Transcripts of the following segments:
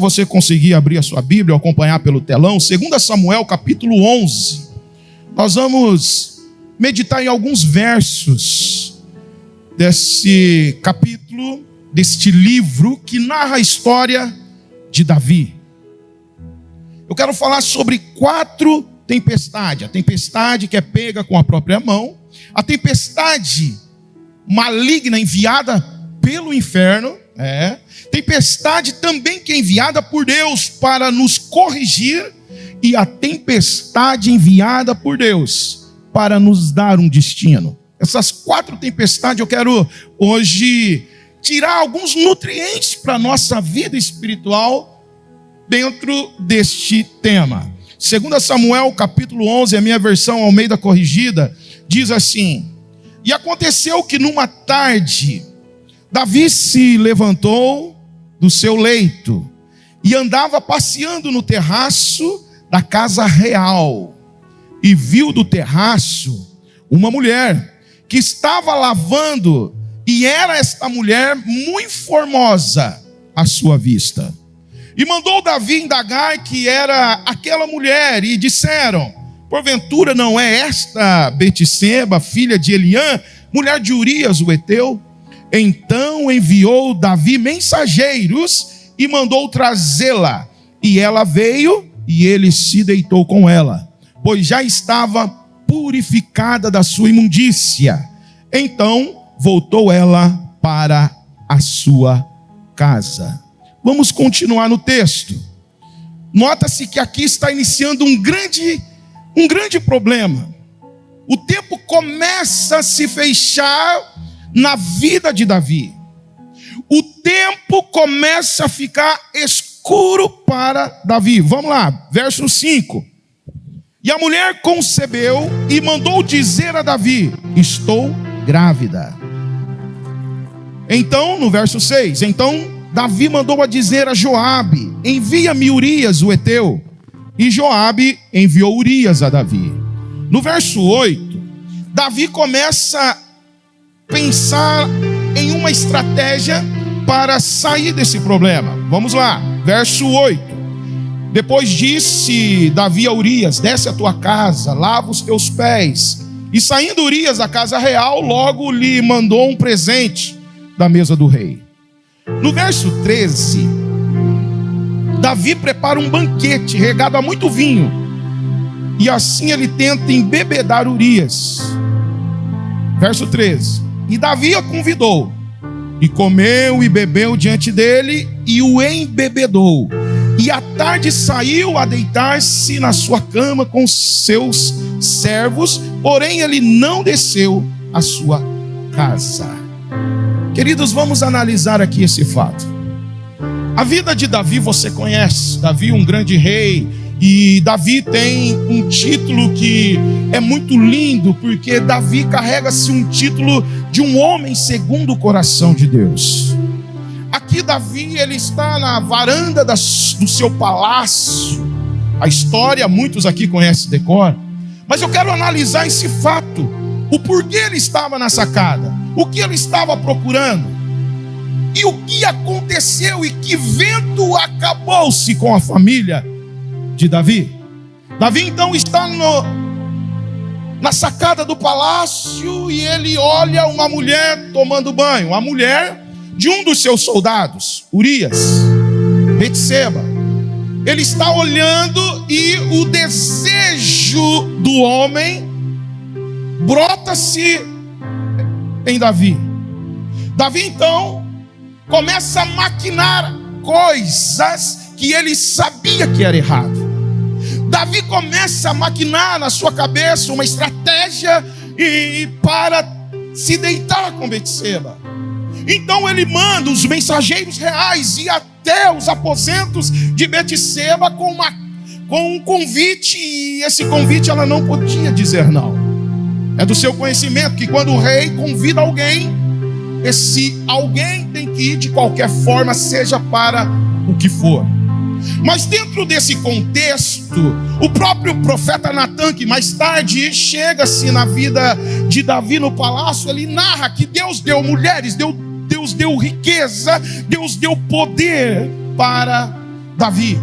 Você conseguir abrir a sua Bíblia ou acompanhar pelo telão, 2 Samuel capítulo 11. Nós vamos meditar em alguns versos desse capítulo, deste livro que narra a história de Davi. Eu quero falar sobre 4 tempestades. A tempestade que é pega com a própria mão, a tempestade maligna enviada pelo inferno, tempestade também que é enviada por Deus para nos corrigir, e a tempestade enviada por Deus para nos dar um destino. Essas 4 tempestades eu quero hoje tirar alguns nutrientes para a nossa vida espiritual dentro deste tema. 2 Samuel capítulo 11, a minha versão Almeida Corrigida, diz assim: E aconteceu que numa tarde Davi se levantou do seu leito e andava passeando no terraço da casa real, e viu do terraço uma mulher que estava lavando, e era esta mulher muito formosa à sua vista. E mandou Davi indagar que era aquela mulher, e disseram: porventura não é esta Betseba, filha de Eliã, mulher de Urias o Heteu? Então enviou Davi mensageiros e mandou trazê-la. E ela veio, e ele se deitou com ela, pois já estava purificada da sua imundícia. Então voltou ela para a sua casa. Vamos continuar no texto. Nota-se que aqui está iniciando um grande problema. O tempo começa a se fechar na vida de Davi. O tempo começa a ficar escuro para Davi. Vamos lá, verso 5. E a mulher concebeu e mandou dizer a Davi: estou grávida. Então, no verso 6, então Davi mandou a dizer a Joabe: envia-me Urias o Heteu. E Joabe enviou Urias a Davi. No verso 8, Davi começa a pensar em uma estratégia para sair desse problema. Vamos lá, verso 8. Depois disse Davi a Urias: desce a tua casa, lava os teus pés. E saindo Urias da casa real, logo lhe mandou um presente da mesa do rei. No verso 13, Davi prepara um banquete regado a muito vinho, e assim ele tenta embebedar Urias. Verso 13. E Davi a convidou, e comeu e bebeu diante dele, e o embebedou. E à tarde saiu a deitar-se na sua cama com seus servos, porém ele não desceu à sua casa. Queridos, vamos analisar aqui esse fato. A vida de Davi você conhece. Davi, um grande rei. E Davi tem um título que é muito lindo, porque Davi carrega-se um título de um homem segundo o coração de Deus. Aqui Davi, ele está na varanda do seu palácio. A história, muitos aqui conhecem de cor. Mas eu quero analisar esse fato. O porquê ele estava na sacada. O que ele estava procurando. E o que aconteceu e que vento acabou-se com a família de Davi. Davi então está na sacada do palácio, e ele olha uma mulher tomando banho, a mulher de um dos seus soldados, Urias, Betseba. Ele está olhando, e o desejo do homem brota-se em Davi. Davi então começa a maquinar coisas que ele sabia que era errado. Davi começa a maquinar na sua cabeça uma estratégia para se deitar com Betseba. Então ele manda os mensageiros reais ir até os aposentos de Betseba com um convite, e esse convite ela não podia dizer não. É do seu conhecimento que quando o rei convida alguém, esse alguém tem que ir de qualquer forma, seja para o que for. Mas dentro desse contexto, o próprio profeta Natan, que mais tarde chega-se na vida de Davi no palácio, ele narra que Deus deu mulheres, Deus deu riqueza, Deus deu poder para Davi.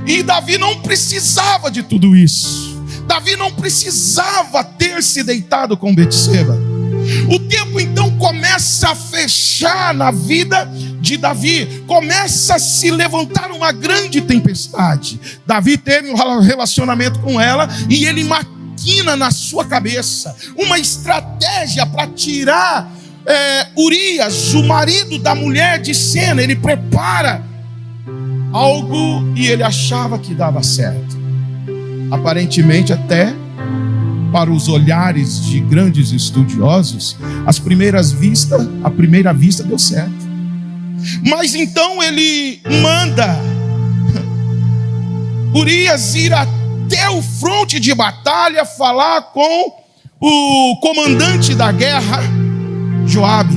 E Davi não precisava de tudo isso. Davi não precisava ter se deitado com Betseba. O tempo então começa a fechar na vida de Davi. Começa a se levantar uma grande tempestade. Davi teve um relacionamento com ela e ele maquina na sua cabeça uma estratégia para tirar Urias, o marido da mulher de Sena. Ele prepara algo e ele achava que dava certo. Aparentemente, até para os olhares de grandes estudiosos, a primeira vista deu certo. Mas então ele manda Urias ir até o fronte de batalha falar com o comandante da guerra, Joabe.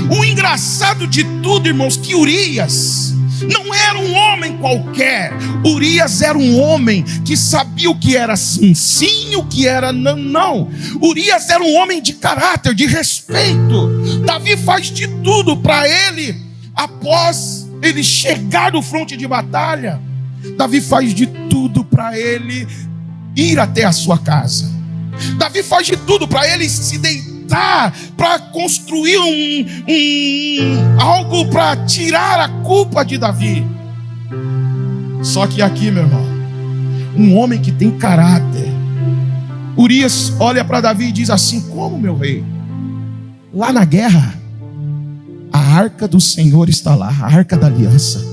O engraçado de tudo, irmãos, que Urias não era um homem qualquer. Urias era um homem que sabia o que era sim, sim, o que era não, não. Urias era um homem de caráter, de respeito. Davi faz de tudo para ele, após ele chegar do fronte de batalha. Davi faz de tudo para ele ir até a sua casa. Davi faz de tudo para ele se deitar, para construir algo para tirar a culpa de Davi. Só que aqui, meu irmão, um homem que tem caráter, Urias olha para Davi e diz assim: como, meu rei? Lá na guerra, a arca do Senhor está lá, a arca da aliança.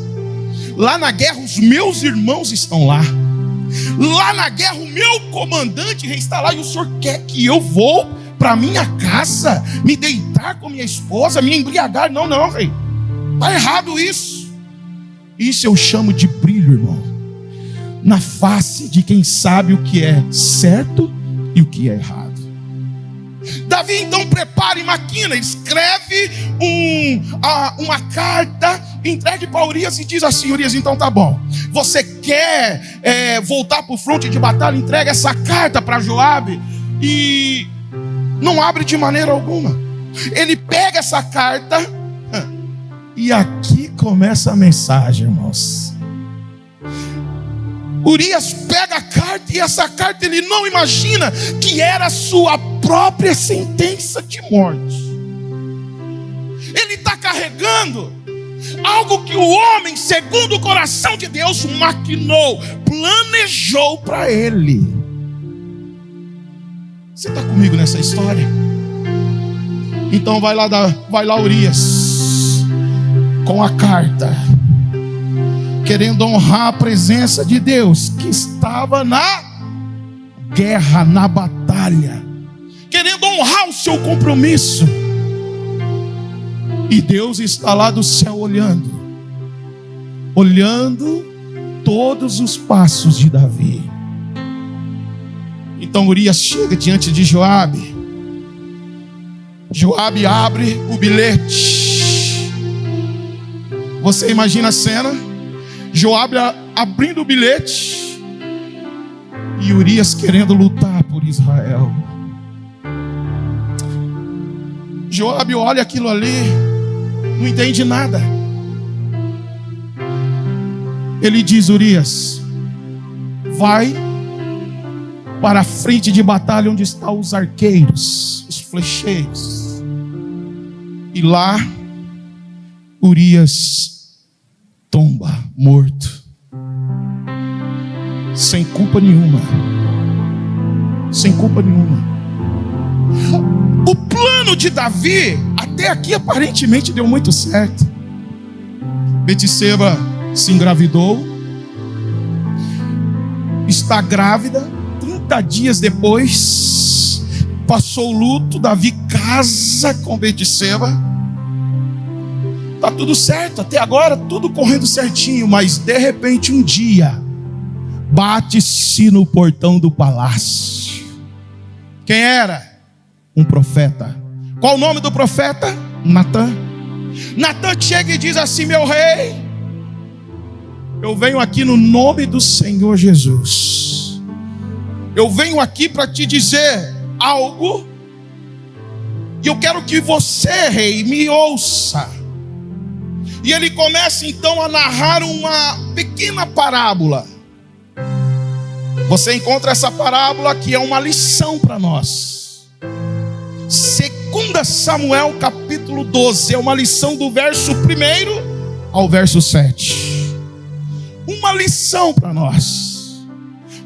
Lá na guerra, os meus irmãos estão lá. Lá na guerra, o meu comandante rei está lá. E o senhor quer que eu vou para minha casa, me deitar com minha esposa, me embriagar? Não, não, rei. Está errado isso. Isso eu chamo de brilho, irmão, na face de quem sabe o que é certo e o que é errado. Davi então prepara e maquina, escreve uma carta, entregue para Urias e diz assim: Urias, então tá bom, você quer voltar para o fronte de batalha? Entrega essa carta para Joabe. E não abre de maneira alguma. Ele pega essa carta e aqui começa a mensagem, irmãos. Urias pega a carta e essa carta ele não imagina que era a sua própria sentença de morte. Ele está carregando algo que o homem, segundo o coração de Deus, maquinou, planejou para ele. Você está comigo nessa história? Então vai lá Urias com a carta, querendo honrar a presença de Deus que estava na guerra, na batalha, querendo honrar o seu compromisso. E Deus está lá do céu olhando todos os passos de Davi. Então Urias chega diante de Joabe. Joabe abre o bilhete. Você imagina a cena? Joabe abrindo o bilhete e Urias querendo lutar por Israel. Joabe olha aquilo ali, não entende nada. Ele diz: Urias, vai para a frente de batalha onde estão os arqueiros, os flecheiros. E lá Urias tomba morto, sem culpa nenhuma. Sem culpa nenhuma. O plano de Davi até aqui aparentemente deu muito certo. Betseba se engravidou, está grávida. 30 dias depois, passou o luto. Davi casa com Betseba. Está tudo certo, até agora tudo correndo certinho. Mas de repente um dia, bate-se no portão do palácio. Quem era? Um profeta. Qual o nome do profeta? Natã. Natã chega e diz assim: meu rei, eu venho aqui no nome do Senhor Jesus. Eu venho aqui para te dizer algo, e eu quero que você, rei, me ouça. E ele começa então a narrar uma pequena parábola. Você encontra essa parábola que é uma lição para nós. 2 Samuel capítulo 12, é uma lição do verso 1 ao verso 7. Uma lição para nós.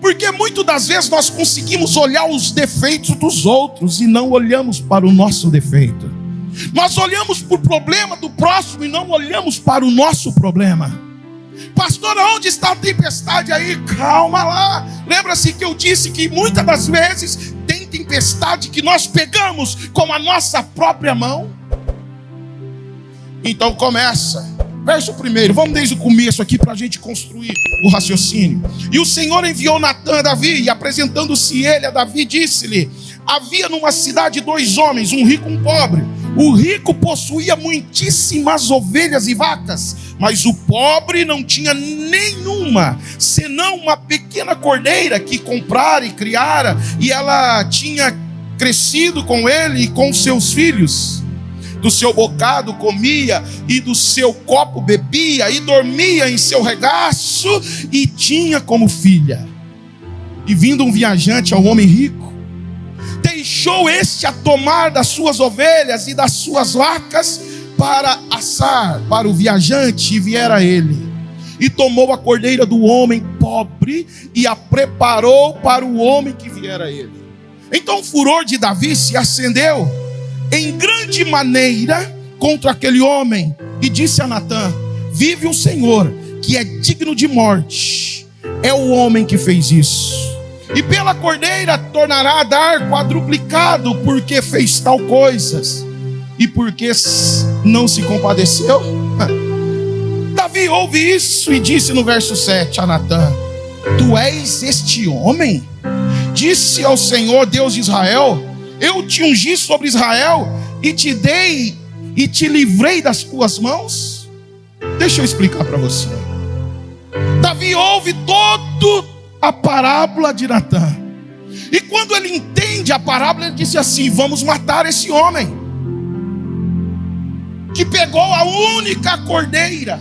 Porque muitas das vezes nós conseguimos olhar os defeitos dos outros e não olhamos para o nosso defeito. Nós olhamos para o problema do próximo e não olhamos para o nosso problema. Pastor, onde está a tempestade aí? Calma lá. Lembra-se que eu disse que muitas das vezes tem tempestade que nós pegamos com a nossa própria mão? Então começa. Verso 1, vamos desde o começo aqui para a gente construir o raciocínio. E o Senhor enviou Natã a Davi, e apresentando-se ele a Davi, disse-lhe: havia numa cidade 2 homens, um rico e um pobre. O rico possuía muitíssimas ovelhas e vacas, mas o pobre não tinha nenhuma, senão uma pequena cordeira que comprara e criara, e ela tinha crescido com ele e com seus filhos. Do seu bocado comia, e do seu copo bebia, e dormia em seu regaço, e tinha como filha. E vindo um viajante ao homem rico, deixou este a tomar das suas ovelhas e das suas vacas para assar para o viajante, e viera ele. E tomou a cordeira do homem pobre e a preparou para o homem que viera ele. Então o furor de Davi se acendeu em grande maneira contra aquele homem, e disse a Natã: vive o Senhor, que é digno de morte, é o homem que fez isso. E pela cordeira tornará a dar quadruplicado, porque fez tal coisas, e porque não se compadeceu. Davi ouve isso e disse no verso 7 a Natã: tu és este homem? Disse ao Senhor Deus de Israel: eu te ungi sobre Israel, e te dei e te livrei das tuas mãos. Deixa eu explicar para você. Davi ouve toda a parábola de Natã, e quando ele entende a parábola, ele disse assim: vamos matar esse homem que pegou a única cordeira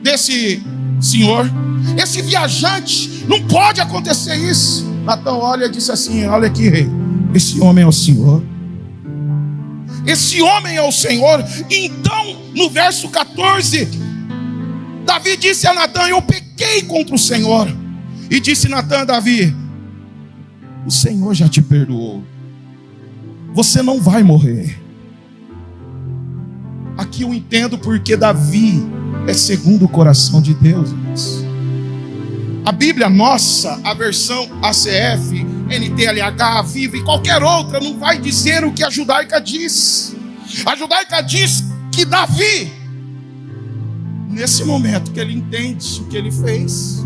desse senhor, esse viajante. Não pode acontecer isso. Natã olha e disse assim: olha aqui, rei, esse homem é o Senhor. Esse homem é o Senhor. Então, no verso 14, Davi disse a Natã: eu pequei contra o Senhor. E disse Natã a Davi: o Senhor já te perdoou, você não vai morrer. Aqui eu entendo porque Davi é segundo o coração de Deus, irmãos. A Bíblia nossa, a versão ACF, NTLH, Viva e qualquer outra, não vai dizer o que a judaica diz. A judaica diz que Davi, nesse momento que ele entende o que ele fez,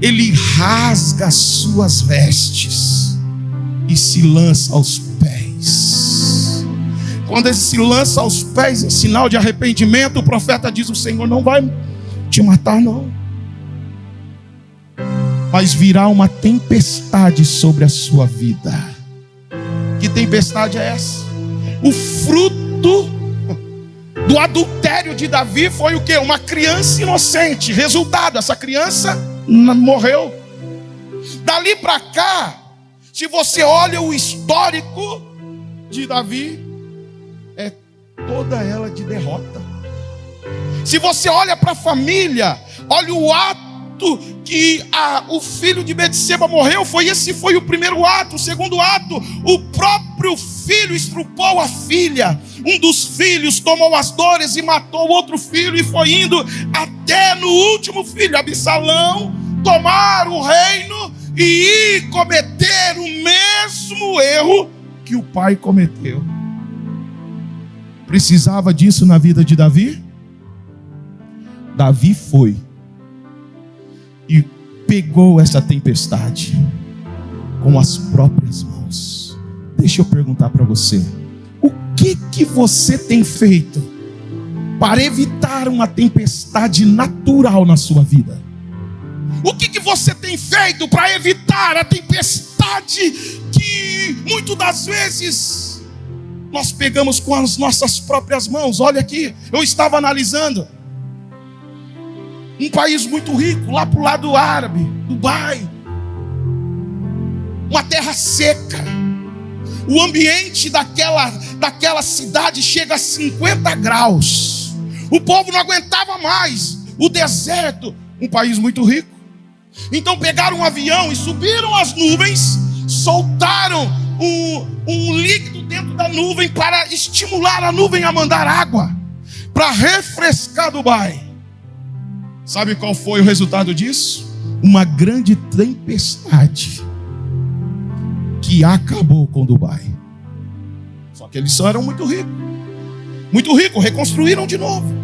ele rasga as suas vestes e se lança aos pés. Quando ele se lança aos pés em sinal de arrependimento, o profeta diz: o Senhor não vai te matar não, mas virá uma tempestade sobre a sua vida. Que tempestade é essa? O fruto do adultério de Davi foi o quê? Uma criança inocente. Resultado, essa criança morreu. Dali para cá, se você olha o histórico de Davi, é toda ela de derrota. Se você olha para a família, olha o ato que o filho de Betseba morreu, esse foi o primeiro ato. O segundo ato, o próprio filho estrupou a filha. Um dos filhos tomou as dores e matou o outro filho, e foi indo até no último filho, Absalão, tomar o reino e ir cometer o mesmo erro que o pai cometeu. Precisava disso na vida de Davi? Davi foi e pegou essa tempestade com as próprias mãos. Deixa eu perguntar para você: o que você tem feito para evitar uma tempestade natural na sua vida? O que você tem feito para evitar a tempestade que muitas das vezes nós pegamos com as nossas próprias mãos? Olha aqui, eu estava analisando. Um país muito rico, lá para o lado árabe, Dubai. Uma terra seca. O ambiente daquela cidade chega a 50 graus. O povo não aguentava mais. O deserto, um país muito rico. Então pegaram um avião e subiram as nuvens, soltaram um líquido dentro da nuvem para estimular a nuvem a mandar água, para refrescar Dubai. Sabe qual foi o resultado disso? Uma grande tempestade que acabou com Dubai. Só que eles só eram muito ricos, reconstruíram de novo.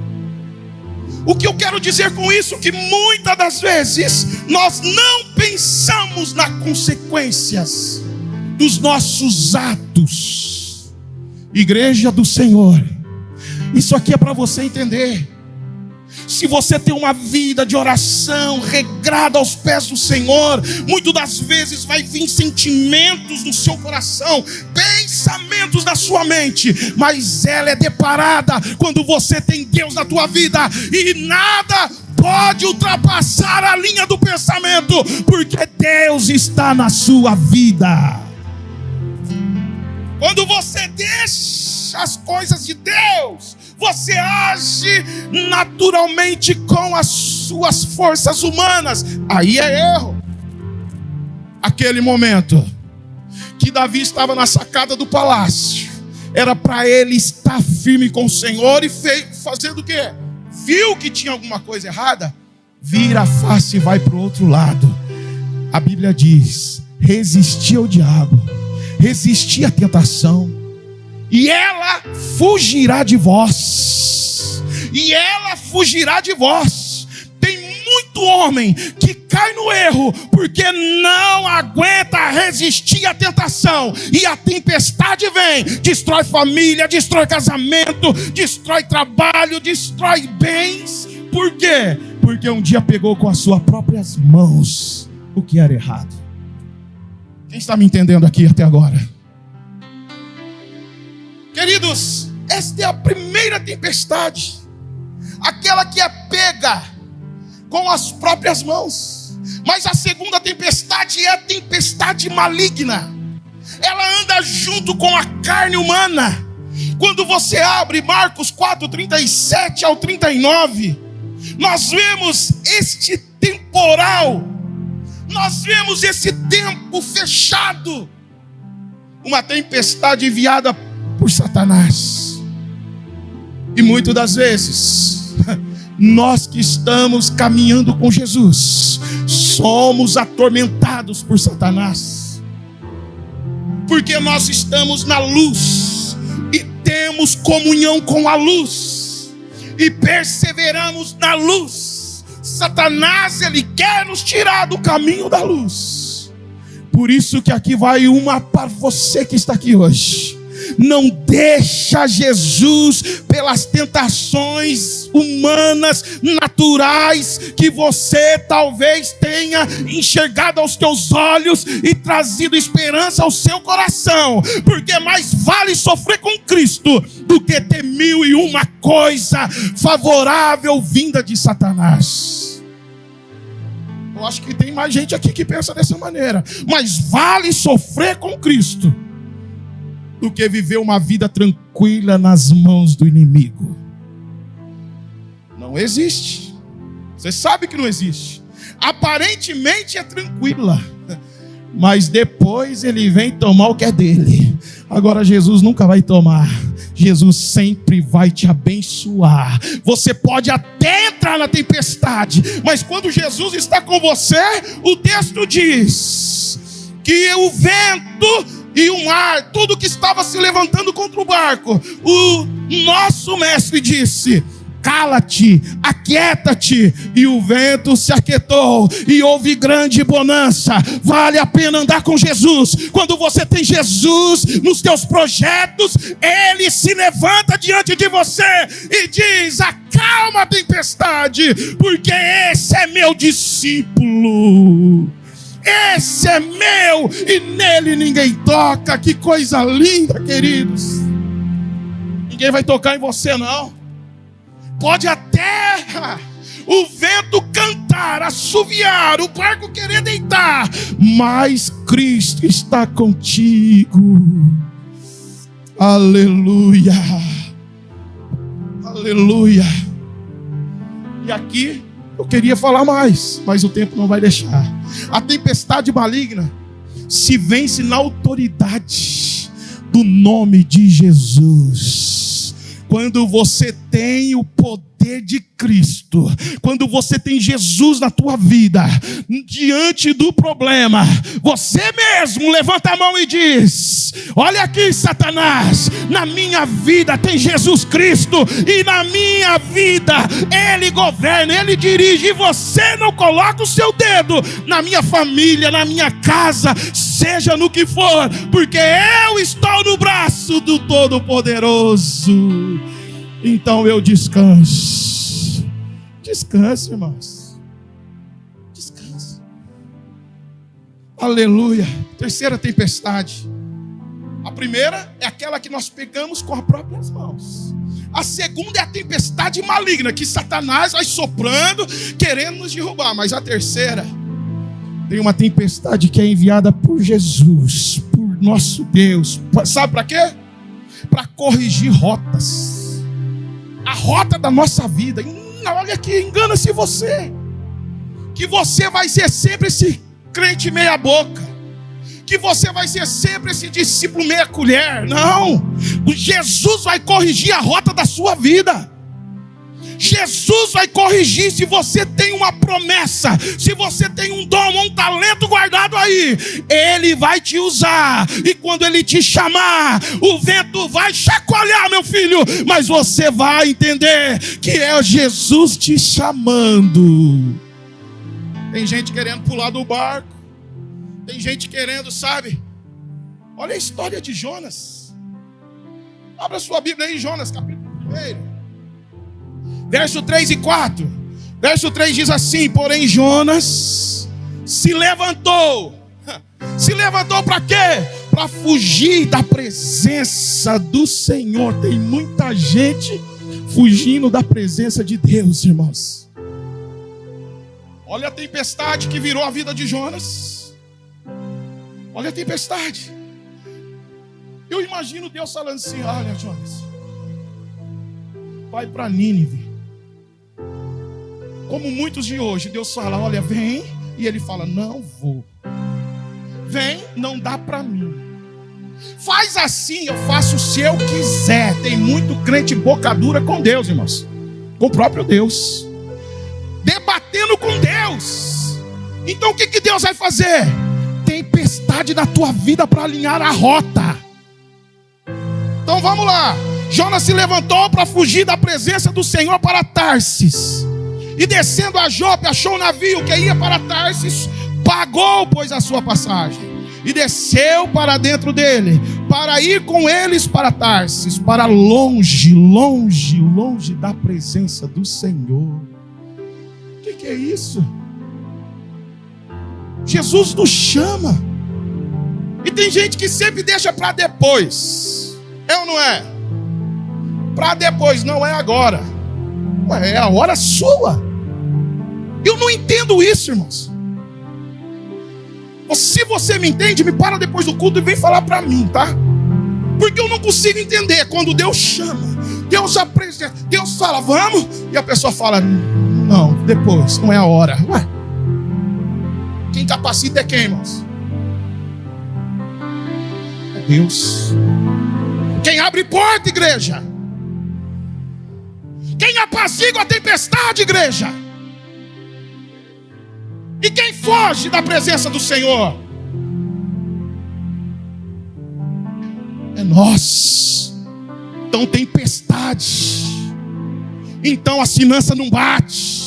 O que eu quero dizer com isso? Que muitas das vezes nós não pensamos nas consequências dos nossos atos. Igreja do Senhor, isso aqui é para você entender. Se você tem uma vida de oração regrada aos pés do Senhor, muitas das vezes vai vir sentimentos no seu coração, pensamentos na sua mente, mas ela é deparada quando você tem Deus na tua vida, e nada pode ultrapassar a linha do pensamento, porque Deus está na sua vida. Quando você deixa as coisas de Deus, você age naturalmente com as suas forças humanas. Aí é erro. Aquele momento que Davi estava na sacada do palácio, era para ele estar firme com o Senhor, e fazendo o quê? Viu que tinha alguma coisa errada, vira a face e vai para o outro lado. A Bíblia diz: resistir ao diabo, resistir à tentação, e ela fugirá de vós. E ela fugirá de vós. Tem muito homem que cai no erro porque não aguenta resistir à tentação, e a tempestade vem, destrói família, destrói casamento, destrói trabalho, destrói bens. Por quê? Porque um dia pegou com as suas próprias mãos o que era errado. Quem está me entendendo aqui até agora? Queridos, esta é a primeira tempestade, aquela que é pega com as próprias mãos. Mas a segunda tempestade é a tempestade maligna. Ela anda junto com a carne humana. Quando você abre Marcos 4:37 ao 39, nós vemos este temporal, nós vemos esse tempo fechado, uma tempestade enviada por Satanás. E muitas das vezes nós que estamos caminhando com Jesus somos atormentados por Satanás, porque nós estamos na luz e temos comunhão com a luz e perseveramos na luz. Satanás, ele quer nos tirar do caminho da luz. Por isso que aqui vai uma para você que está aqui hoje. Não deixa Jesus pelas tentações humanas, naturais, que você talvez tenha enxergado aos teus olhos e trazido esperança ao seu coração, porque mais vale sofrer com Cristo do que ter 1001 coisa favorável vinda de Satanás. Eu acho que tem mais gente aqui que pensa dessa maneira. Mas vale sofrer com Cristo do que viver uma vida tranquila nas mãos do inimigo. Não existe. Você sabe que não existe. Aparentemente é tranquila, mas depois ele vem tomar o que é dele. Agora Jesus nunca vai tomar. Jesus sempre vai te abençoar. Você pode até entrar na tempestade, mas quando Jesus está com você, o texto diz que o vento e o mar, tudo que estava se levantando contra o barco, o nosso mestre disse: cala-te, aquieta-te. E o vento se aquietou e houve grande bonança. Vale a pena andar com Jesus. Quando você tem Jesus nos teus projetos, ele se levanta diante de você e diz: acalma a tempestade, porque esse é meu discípulo, esse é meu e nele ninguém toca. Que coisa linda, queridos. Ninguém vai tocar em você, não. Pode até o vento cantar, assoviar, o barco querer deitar, mas Cristo está contigo. Aleluia, aleluia. E aqui eu queria falar mais, mas o tempo não vai deixar. A tempestade maligna se vence na autoridade do nome de Jesus. Quando você tem o poder de Cristo, quando você tem Jesus na tua vida, diante do problema, você mesmo levanta a mão e diz: olha aqui, Satanás, na minha vida tem Jesus Cristo, e na minha vida Ele governa, Ele dirige, e você não coloca o seu dedo na minha família, na minha casa, seja no que for, porque eu estou no braço do Todo-Poderoso. Então eu descanso. Descanse, irmãos. Descanse. Aleluia. Terceira tempestade. A primeira é aquela que nós pegamos com as próprias mãos. A segunda é a tempestade maligna, que Satanás vai soprando, querendo nos derrubar. Mas a terceira, tem uma tempestade que é enviada por Jesus, por nosso Deus. Sabe para quê? Para corrigir rotas. A rota da nossa vida. Olha aqui, engana-se você. Que você vai ser sempre esse crente meia boca. Que você vai ser sempre esse discípulo meia colher. Não. Jesus vai corrigir a rota da sua vida. Jesus vai corrigir. Se você tem uma promessa, se você tem um dom, um talento guardado aí, Ele vai te usar. E quando Ele te chamar, o vento vai chacoalhar, meu filho, mas você vai entender que é Jesus te chamando. Tem gente querendo pular do barco, tem gente querendo, sabe? Olha a história de Jonas. Abra sua Bíblia aí, Jonas, capítulo 1. Verso 3 e 4. Verso 3 diz assim: porém Jonas se levantou. Se levantou para quê? Para fugir da presença do Senhor. Tem muita gente fugindo da presença de Deus, irmãos. Olha a tempestade que virou a vida de Jonas. Olha a tempestade. Eu imagino Deus falando assim: olha, Jonas, vai para Nínive. Como muitos de hoje, Deus fala: olha, vem. E Ele fala: não vou. Vem, não dá para mim. Faz assim, eu faço se eu quiser. Tem muito crente boca dura com Deus, irmãos. Com o próprio Deus. Debatendo com Deus. Então o que Deus vai fazer? Tempestade na tua vida para alinhar a rota. Então vamos lá. Jonas se levantou para fugir da presença do Senhor para Tarsis. E descendo a Jope, achou um navio que ia para Tarsis, pagou, pois, a sua passagem, e desceu para dentro dele, para ir com eles para Tarsis, para longe, longe, longe da presença do Senhor. O que é isso? Jesus nos chama, e tem gente que sempre deixa para depois. É ou não é? Para depois, não é agora. É a hora sua. Eu não entendo isso, irmãos. Se você me entende, me para depois do culto e vem falar para mim, tá? Porque eu não consigo entender quando Deus chama, Deus apresenta, Deus fala, vamos, e a pessoa fala, não, depois, não é a hora. Ué, quem capacita é quem, irmãos? É Deus. Quem abre porta, igreja? Quem apazigua a tempestade, igreja? E quem foge da presença do Senhor? É nós. Então tempestade. Então a finança não bate.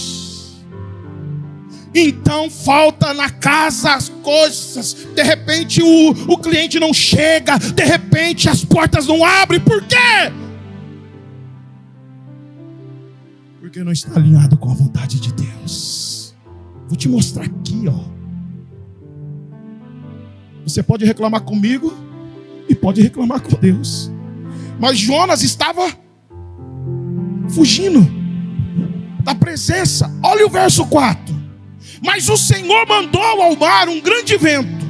Então falta na casa as coisas. De repente o cliente não chega. De repente as portas não abrem. Por quê? Porque não está alinhado com a vontade de Deus. Vou te mostrar aqui, ó. Você pode reclamar comigo e pode reclamar com Deus. Mas Jonas estava fugindo. da presença. Olha o verso 4. Mas o Senhor mandou ao mar um grande vento,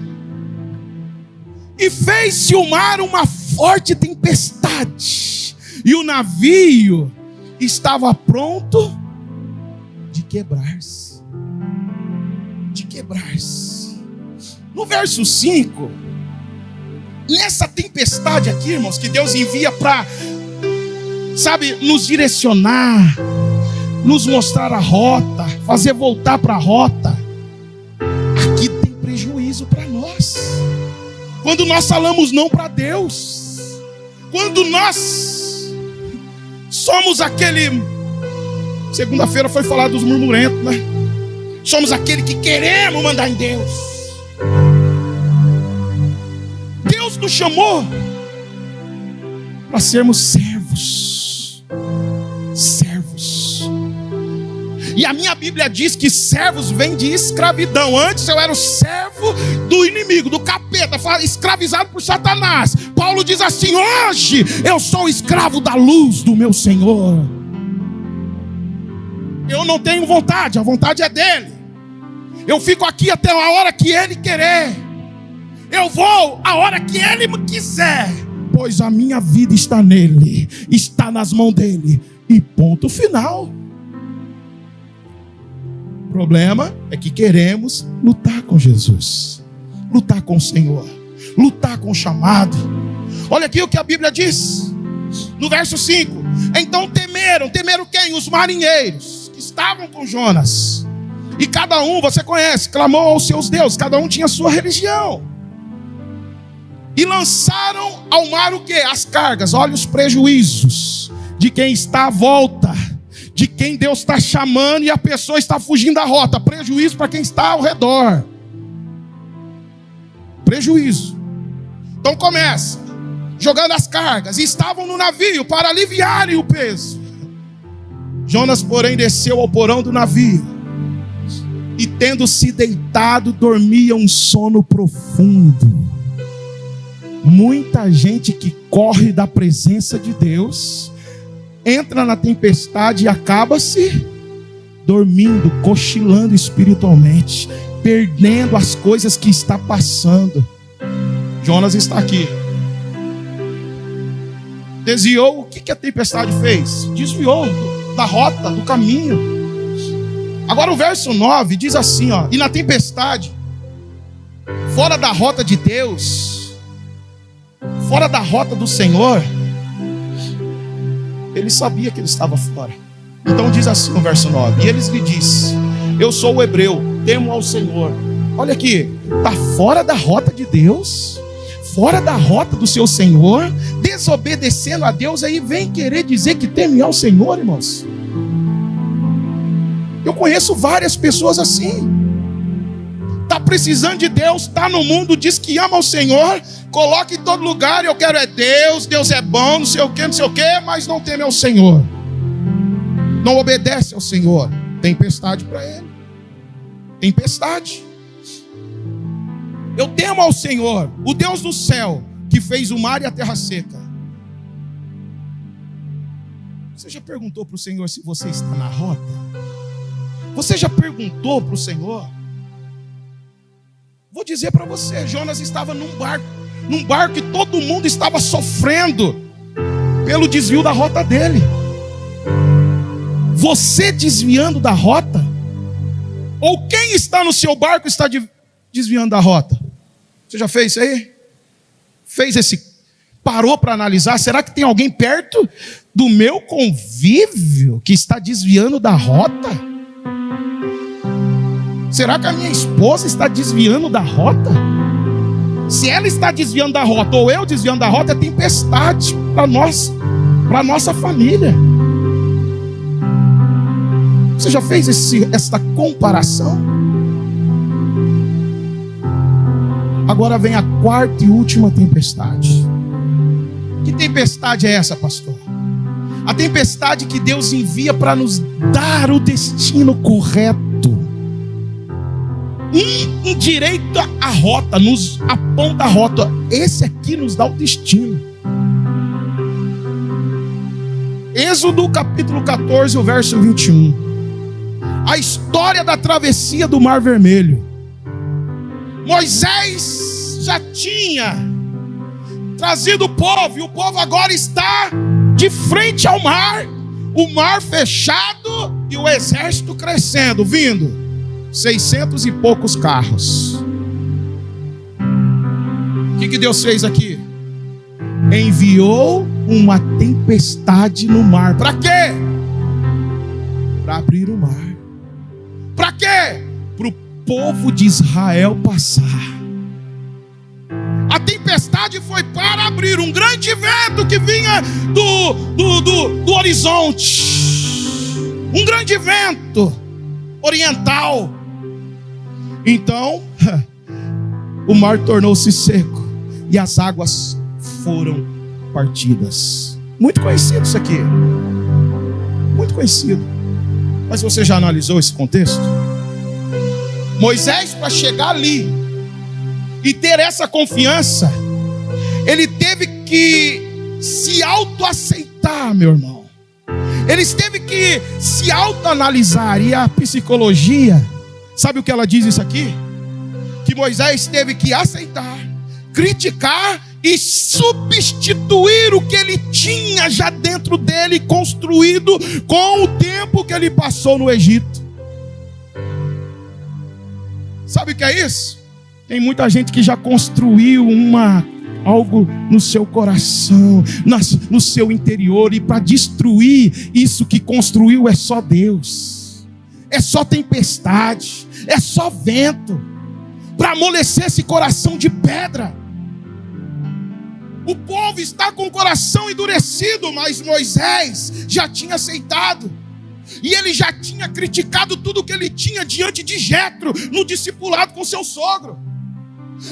e fez-se o mar uma forte tempestade, e o navio estava pronto de quebrar-se. No verso 5, nessa tempestade aqui, irmãos, que Deus envia para, nos direcionar, nos mostrar a rota, fazer voltar para a rota, aqui tem prejuízo para nós. Quando nós falamos não para Deus, quando nós somos aquele, segunda-feira foi falar dos murmurentos, né? Somos aquele que queremos mandar em Deus. Deus nos chamou para sermos servos. E a minha Bíblia diz que servos vem de escravidão. Antes eu era o servo do inimigo, do capeta, escravizado por Satanás. Paulo diz assim: hoje eu sou escravo da luz do meu Senhor. Eu não tenho vontade, a vontade é dele. Eu fico aqui até a hora que ele querer. Eu vou a hora que ele me quiser, pois a minha vida está nele, está nas mãos dele. E ponto final. O problema é que queremos lutar com Jesus, lutar com o Senhor, lutar com o chamado. Olha aqui o que a Bíblia diz no verso 5. Então temeram quem? Os marinheiros que estavam com Jonas. E cada um, você conhece, clamou aos seus deuses. Cada um tinha a sua religião. E lançaram ao mar o quê? As cargas. Olha os prejuízos de quem está à volta, de quem Deus está chamando e a pessoa está fugindo da rota. Prejuízo para quem está ao redor. Prejuízo. Então começa jogando as cargas. E estavam no navio para aliviarem o peso. Jonas, porém, desceu ao porão do navio, e tendo se deitado, dormia um sono profundo. Muita gente que corre da presença de Deus entra na tempestade e acaba se dormindo, cochilando espiritualmente, perdendo as coisas que está passando. Jonas está aqui. Desviou. O que a tempestade fez? Desviou da rota, do caminho. Agora o verso 9 diz assim, ó: e na tempestade, fora da rota de Deus, fora da rota do Senhor, ele sabia que ele estava fora. Então diz assim no verso 9: e eles lhe disse: eu sou o hebreu, temo ao Senhor. Olha aqui, está fora da rota de Deus, fora da rota do seu Senhor, desobedecendo a Deus, aí vem querer dizer que teme ao Senhor, irmãos. Eu conheço várias pessoas assim. Está precisando de Deus, está no mundo, diz que ama o Senhor, coloca em todo lugar: eu quero é Deus, Deus é bom, não sei o que, mas não teme ao Senhor, não obedece ao Senhor. Tempestade para ele. Tempestade. Eu temo ao Senhor, o Deus do céu, que fez o mar e a terra seca. Você já perguntou para o Senhor se você está na rota? Você já perguntou para o Senhor? Vou dizer para você, Jonas estava num barco que todo mundo estava sofrendo pelo desvio da rota dele. Você desviando da rota? Ou quem está no seu barco está desviando da rota? Você já fez isso aí? Parou para analisar? Será que tem alguém perto do meu convívio que está desviando da rota? Será que a minha esposa está desviando da rota? Se ela está desviando da rota ou eu desviando da rota, é tempestade para nós, para a nossa família. Você já fez essa comparação? Agora vem a quarta e última tempestade. Que tempestade é essa, pastor? A tempestade que Deus envia para nos dar o destino correto. Endireita a rota, nos aponta a rota. Esse aqui nos dá o destino. Êxodo capítulo 14, o verso 21. a história da travessia do Mar Vermelho. Moisés já tinha trazido o povo, e o povo agora está de frente ao mar, o mar fechado e o exército crescendo, vindo 600 e poucos carros. O que Deus fez aqui? Enviou uma tempestade no mar. Para quê? Para abrir o mar. Para quê? Para o povo de Israel passar. A tempestade foi para abrir um grande vento que vinha do horizonte. Um grande vento oriental. Então, o mar tornou-se seco e as águas foram partidas. Muito conhecido isso aqui. Muito conhecido. Mas você já analisou esse contexto? Moisés, para chegar ali e ter essa confiança, ele teve que se autoaceitar, meu irmão. Ele teve que se autoanalisar. E a psicologia, sabe o que ela diz isso aqui? Que Moisés teve que aceitar, criticar e substituir o que ele tinha já dentro dele, construído com o tempo que ele passou no Egito. Sabe o que é isso? Tem muita gente que já construiu algo no seu coração, no seu interior, e para destruir isso que construiu é só Deus, é só tempestade, é só vento, para amolecer esse coração de pedra. O povo está com o coração endurecido, mas Moisés já tinha aceitado. E ele já tinha criticado tudo que ele tinha diante de Jetro, no discipulado com seu sogro.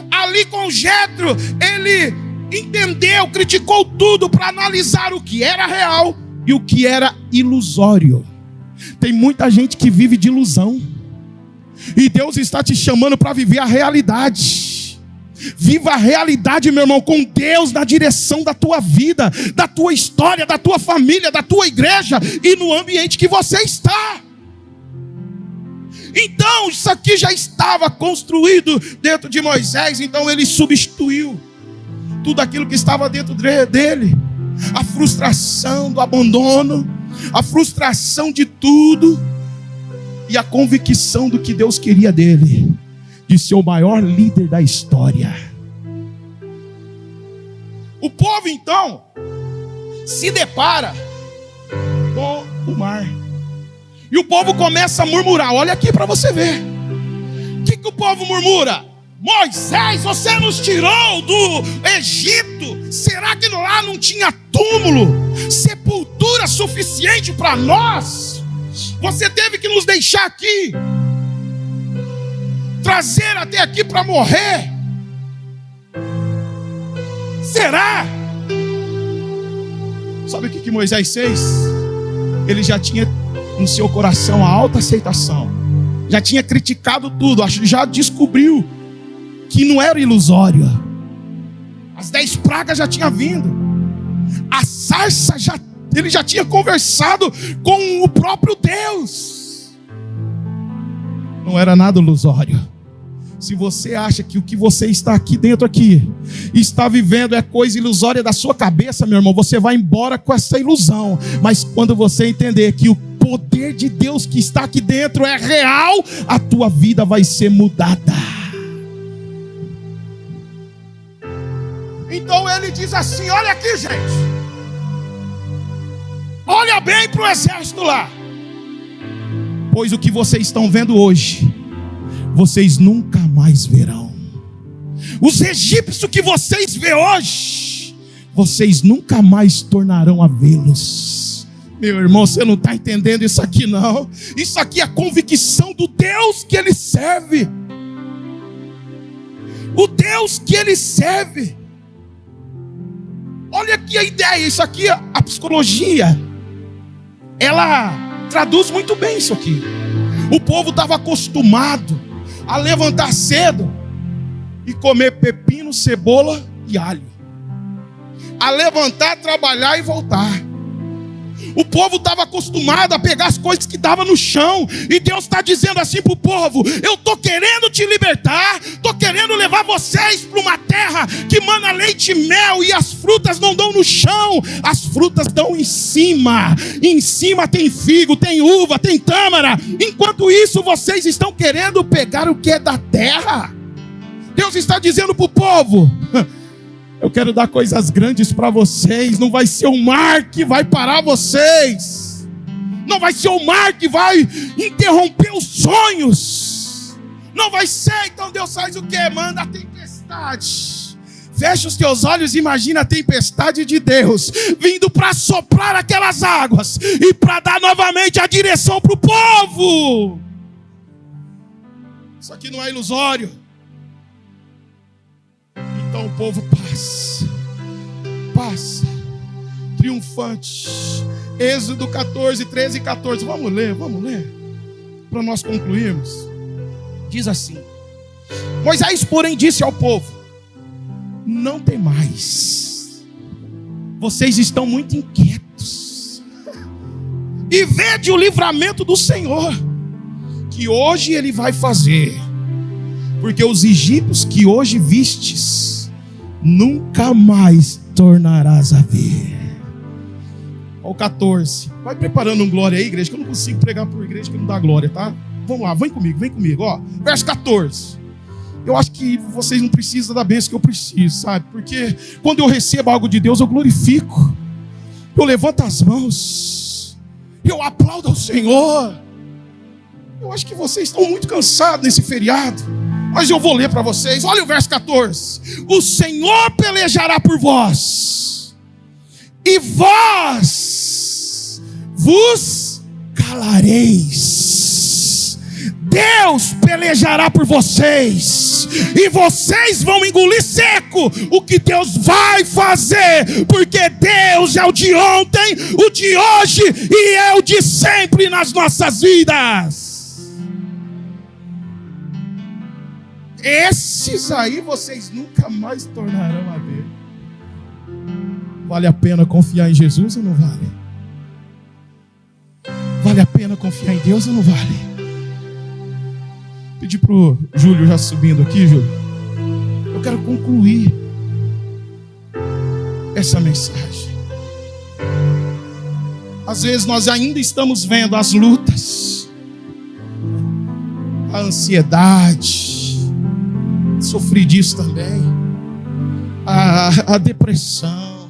Ali com Jetro, ele entendeu, criticou tudo para analisar o que era real e o que era ilusório. Tem muita gente que vive de ilusão. E Deus está te chamando para viver a realidade. Viva a realidade, meu irmão, com Deus na direção da tua vida, da tua história, da tua família, da tua igreja e no ambiente que você está. Então, isso aqui já estava construído dentro de Moisés. Então ele substituiu tudo aquilo que estava dentro dele. A frustração do abandono, a frustração de tudo, e a convicção do que Deus queria dele, de ser o maior líder da história. O povo então se depara com o mar, e o povo começa a murmurar. Olha aqui para você ver. O que o povo murmura? Moisés, você nos tirou do Egito. Será que lá não tinha túmulo, sepultura suficiente para nós? Você teve que nos deixar aqui, trazer até aqui para morrer. Será? Sabe o que Moisés fez? Ele já tinha no seu coração a autoaceitação, já tinha criticado tudo, já descobriu que não era ilusório. As 10 pragas já tinham vindo, a sarça ele já tinha conversado com o próprio Deus. Não era nada ilusório. Se você acha que o que você está aqui dentro está vivendo é coisa ilusória da sua cabeça, meu irmão, você vai embora com essa ilusão. Mas quando você entender que o poder de Deus que está aqui dentro é real, a tua vida vai ser mudada. Então ele diz assim: olha aqui, gente, olha bem para o exército lá, pois o que vocês estão vendo hoje, vocês nunca mais verão. Os egípcios que vocês vê hoje, vocês nunca mais tornarão a vê-los. Meu irmão, você não está entendendo isso aqui não. Isso aqui é a convicção do Deus que ele serve. O Deus que ele serve. Olha aqui a ideia. Isso aqui, a psicologia, ela traduz muito bem isso aqui. O povo estava acostumado a levantar cedo e comer pepino, cebola e alho, a levantar, trabalhar e voltar. O povo estava acostumado a pegar as coisas que estavam no chão. E Deus está dizendo assim para o povo: eu estou querendo te libertar, estou querendo levar vocês para uma terra que mana leite e mel, e as frutas não dão no chão, as frutas dão em cima. E em cima tem figo, tem uva, tem tâmara. Enquanto isso vocês estão querendo pegar o que é da terra. Deus está dizendo para o povo: eu quero dar coisas grandes para vocês. Não vai ser o mar que vai parar vocês. Não vai ser o mar que vai interromper os sonhos. Não vai ser. Então Deus faz o quê? Manda a tempestade. Fecha os teus olhos e imagina a tempestade de Deus vindo para soprar aquelas águas e para dar novamente a direção para o povo. Isso aqui não é ilusório. Então o povo passa, triunfante. Êxodo 14, 13 e 14. Vamos ler, para nós concluirmos. Diz assim: Moisés, porém, disse ao povo: não tem mais. Vocês estão muito inquietos. E vede o livramento do Senhor, que hoje Ele vai fazer. Porque os egípcios que hoje vistes, nunca mais tornarás a ver. Olha o 14. Vai preparando um glória aí, igreja, que eu não consigo pregar por igreja que não dá glória, tá? Vamos lá, vem comigo, ó. Verso 14. Eu acho que vocês não precisam da bênção que eu preciso, sabe? Porque quando eu recebo algo de Deus, eu glorifico. Eu levanto as mãos. Eu aplaudo ao Senhor. Eu acho que vocês estão muito cansados nesse feriado. Mas eu vou ler para vocês. Olha o verso 14. O Senhor pelejará por vós, e vós vos calareis. Deus pelejará por vocês, e vocês vão engolir seco o que Deus vai fazer. Porque Deus é o de ontem, o de hoje e é o de sempre nas nossas vidas. Esses aí vocês nunca mais tornarão a ver. Vale a pena confiar em Jesus ou não vale? Vale a pena confiar em Deus ou não vale? Pedi pro Júlio, já subindo aqui, Júlio. Eu quero concluir essa mensagem. Às vezes nós ainda estamos vendo as lutas, a ansiedade. Sofri disso também. A depressão.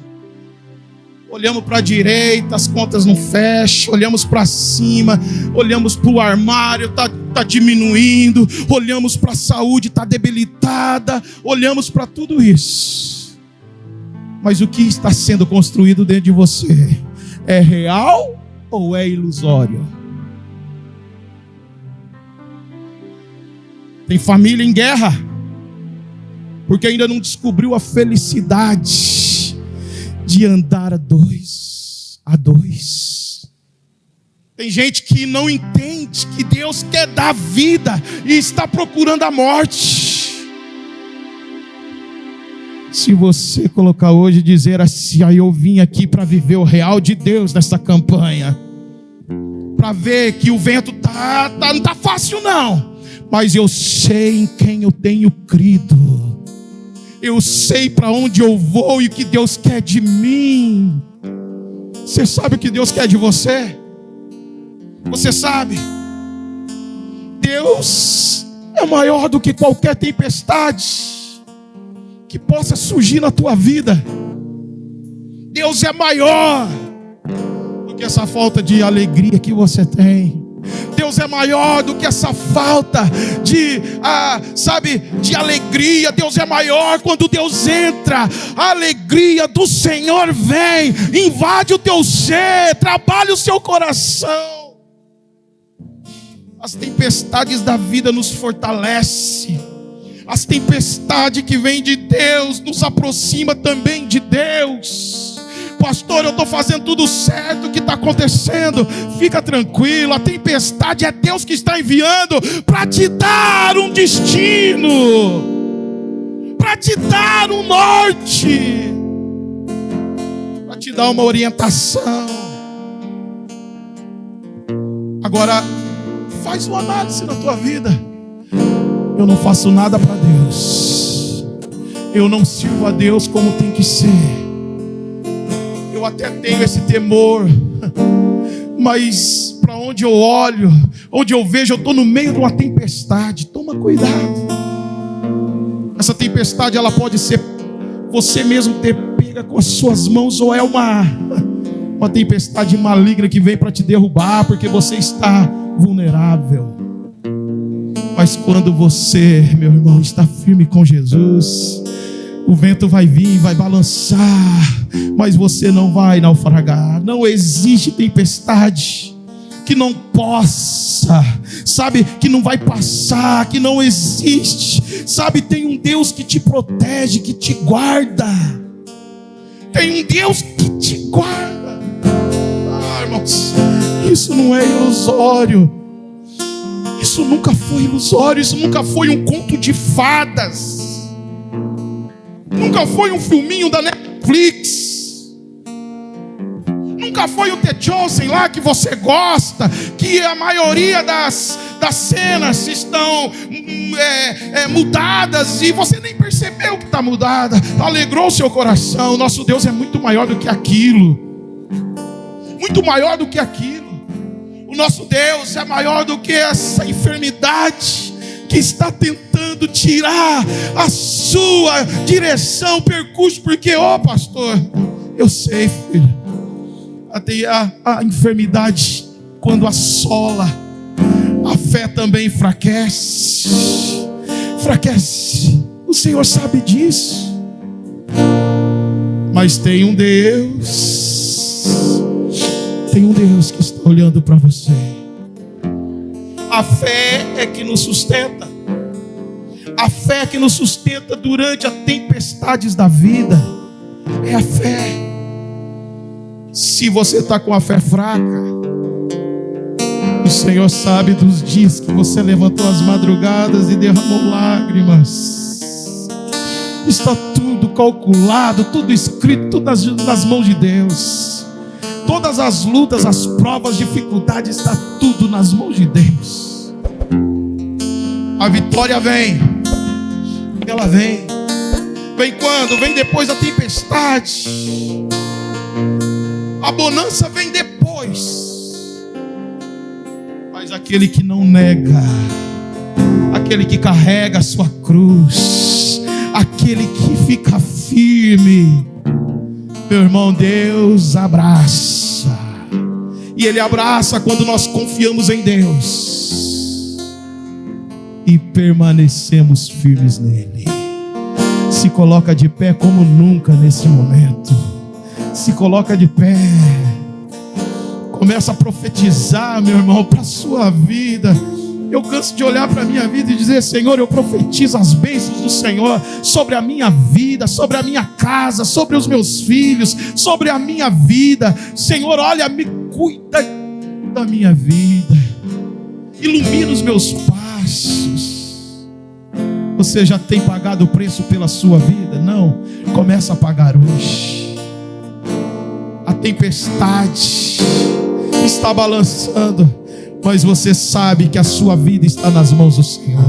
Olhamos para a direita, as contas não fecham. Olhamos para cima, olhamos para o armário, está diminuindo. Olhamos para a saúde, está debilitada. Olhamos para tudo isso. Mas o que está sendo construído dentro de você é real ou é ilusório? Tem família em guerra porque ainda não descobriu a felicidade de andar a dois. Tem gente que não entende que Deus quer dar vida e está procurando a morte. Se você colocar hoje e dizer assim: aí eu vim aqui para viver o real de Deus nessa campanha, para ver que o vento não tá fácil não, mas eu sei em quem eu tenho crido. Eu sei para onde eu vou e o que Deus quer de mim. Você sabe o que Deus quer de você? Você sabe? Deus é maior do que qualquer tempestade que possa surgir na tua vida. Deus é maior do que essa falta de alegria que você tem. Deus é maior do que essa falta de alegria. Deus é maior quando Deus entra. A alegria do Senhor vem, invade o teu ser, trabalha o seu coração. As tempestades da vida nos fortalecem. As tempestades que vêm de Deus nos aproxima também de Deus. Pastor, eu estou fazendo tudo certo, o que está acontecendo? Fica tranquilo, a tempestade é Deus que está enviando para te dar um destino, para te dar um norte, para te dar uma orientação. Agora, faz uma análise na tua vida. Eu não faço nada para Deus. Eu não sirvo a Deus como tem que ser. Eu até tenho esse temor, mas para onde eu olho, onde eu vejo, eu estou no meio de uma tempestade. Toma cuidado. Essa tempestade, ela pode ser você mesmo ter pega com as suas mãos, ou é uma tempestade maligna que vem para te derrubar, porque você está vulnerável. Mas quando você, meu irmão, está firme com Jesus, o vento vai vir, vai balançar, mas você não vai naufragar. Não existe tempestade que não possa, sabe, que não vai passar, que não existe, sabe. Tem um Deus que te protege, que te guarda. Tem um Deus que te guarda. Irmãos, isso não é ilusório. Isso nunca foi ilusório. Isso nunca foi um conto de fadas. Nunca foi um filminho da Netflix. Nunca foi o The Chosen lá que você gosta, que a maioria das cenas estão mudadas e você nem percebeu que está mudada. Alegrou o seu coração. Nosso Deus é muito maior do que aquilo. Muito maior do que aquilo. O nosso Deus é maior do que essa enfermidade que está tentando tirar a sua direção, percurso. Porque, pastor, eu sei, filho, até a enfermidade, quando assola, a fé também enfraquece. O Senhor sabe disso. Mas tem um Deus que está olhando para você. A fé é que nos sustenta. A fé é que nos sustenta durante as tempestades da vida. É a fé. Se você está com a fé fraca, o Senhor sabe dos dias que você levantou as madrugadas e derramou lágrimas. Está tudo calculado, tudo escrito, tudo nas mãos de Deus. Todas as lutas, as provas, dificuldades, está tudo nas mãos de Deus. A vitória vem. Ela vem. Vem quando? Vem depois da tempestade. A bonança vem depois. Mas aquele que não nega, aquele que carrega a sua cruz, aquele que fica firme, meu irmão, Deus abraça. E Ele abraça quando nós confiamos em Deus e permanecemos firmes nele. Se coloca de pé como nunca nesse momento. Se coloca de pé. Começa a profetizar, meu irmão, para a sua vida. Eu canso de olhar para a minha vida e dizer: Senhor, eu profetizo as bênçãos do Senhor sobre a minha vida, sobre a minha casa, sobre os meus filhos, sobre a minha vida. Senhor, olha, me cuida da minha vida, ilumina os meus passos. Você já tem pagado o preço pela sua vida? Não, começa a pagar hoje. A tempestade está balançando, mas você sabe que a sua vida está nas mãos do Senhor.